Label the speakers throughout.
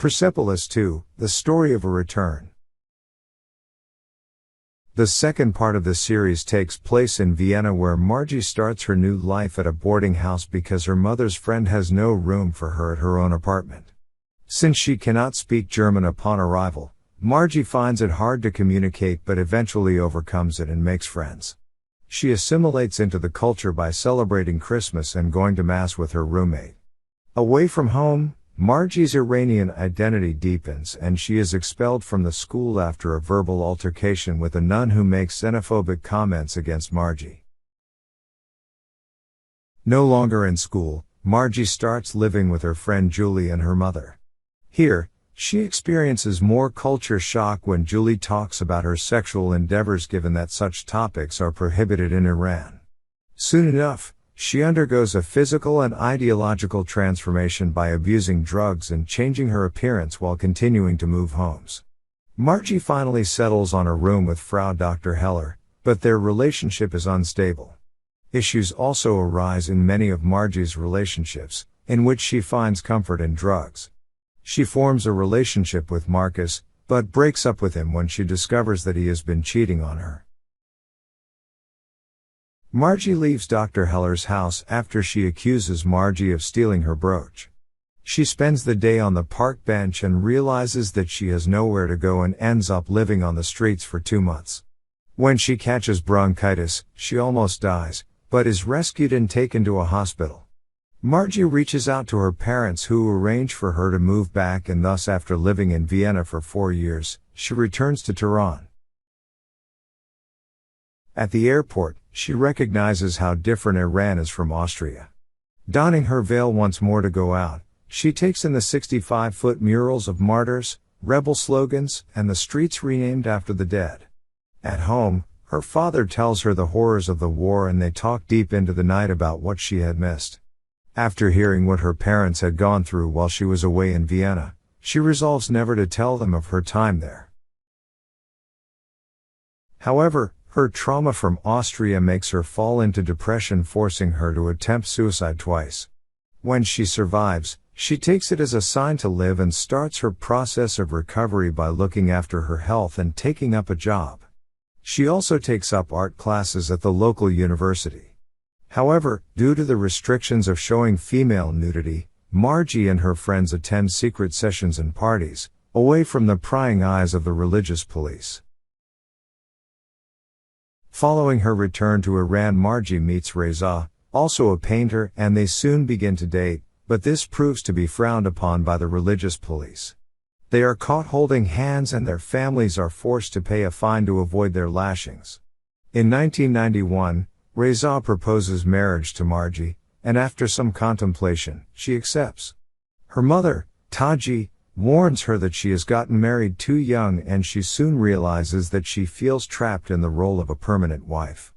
Speaker 1: Persepolis 2, The Story of a Return. The second part of the series takes place in Vienna, where Margie starts her new life at a boarding house because her mother's friend has no room for her at her own apartment. Since she cannot speak German upon arrival, Margie finds it hard to communicate but eventually overcomes it and makes friends. She assimilates into the culture by celebrating Christmas and going to Mass with her roommate. Away from home, Margie's Iranian identity deepens and she is expelled from the school after a verbal altercation with a nun who makes xenophobic comments against Margie. No longer in school, Margie starts living with her friend Julie and her mother. Here, she experiences more culture shock when Julie talks about her sexual endeavors, given that such topics are prohibited in Iran. Soon enough, she undergoes a physical and ideological transformation by abusing drugs and changing her appearance while continuing to move homes. Margie finally settles on a room with Frau Dr. Heller, but their relationship is unstable. Issues also arise in many of Margie's relationships, in which she finds comfort in drugs. She forms a relationship with Marcus, but breaks up with him when she discovers that he has been cheating on her. Margie leaves Dr. Heller's house after she accuses Margie of stealing her brooch. She spends the day on the park bench and realizes that she has nowhere to go and ends up living on the streets for 2 months. When she catches bronchitis, she almost dies, but is rescued and taken to a hospital. Margie reaches out to her parents, who arrange for her to move back, and thus, after living in Vienna for 4 years, she returns to Tehran. At the airport, she recognizes how different Iran is from Austria. Donning her veil once more to go out, she takes in the 65-foot murals of martyrs, rebel slogans, and the streets renamed after the dead. At home, her father tells her the horrors of the war and they talk deep into the night about what she had missed. After hearing what her parents had gone through while she was away in Vienna, she resolves never to tell them of her time there. However, her trauma from Austria makes her fall into depression, forcing her to attempt suicide twice. When she survives, she takes it as a sign to live and starts her process of recovery by looking after her health and taking up a job. She also takes up art classes at the local university. However, due to the restrictions of showing female nudity, Margie and her friends attend secret sessions and parties, away from the prying eyes of the religious police. Following her return to Iran, Margie meets Reza, also a painter, and they soon begin to date, but this proves to be frowned upon by the religious police. They are caught holding hands and their families are forced to pay a fine to avoid their lashings. In 1991, Reza proposes marriage to Margie, and after some contemplation, she accepts. Her mother, Taji, warns her that she has gotten married too young, and she soon realizes that she feels trapped in the role of a permanent wife.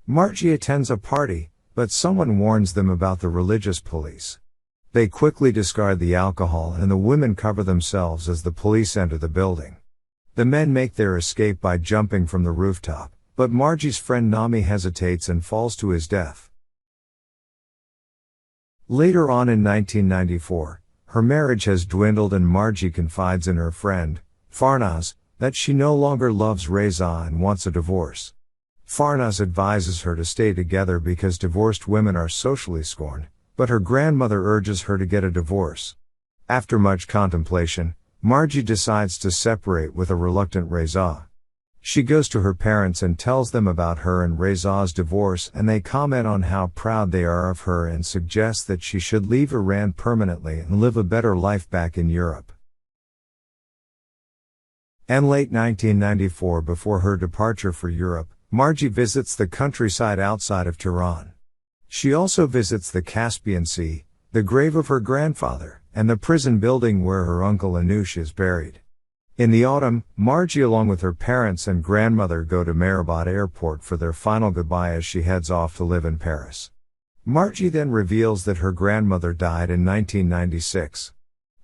Speaker 1: Margie attends a party, but someone warns them about the religious police. They quickly discard the alcohol and the women cover themselves as the police enter the building. The men make their escape by jumping from the rooftop, but Margie's friend Nami hesitates and falls to his death. Later on in 1994, her marriage has dwindled and Margie confides in her friend, Farnaz, that she no longer loves Reza and wants a divorce. Farnaz advises her to stay together because divorced women are socially scorned, but her grandmother urges her to get a divorce. After much contemplation, Margie decides to separate with a reluctant Reza. She goes to her parents and tells them about her and Reza's divorce, and they comment on how proud they are of her and suggest that she should leave Iran permanently and live a better life back in Europe. In late 1994, before her departure for Europe, Margie visits the countryside outside of Tehran. She also visits the Caspian Sea, the grave of her grandfather, and the prison building where her uncle Anush is buried. In the autumn, Margie along with her parents and grandmother go to Mehrabat Airport for their final goodbye as she heads off to live in Paris. Margie then reveals that her grandmother died in 1996.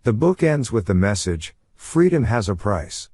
Speaker 1: The book ends with the message, "Freedom has a price."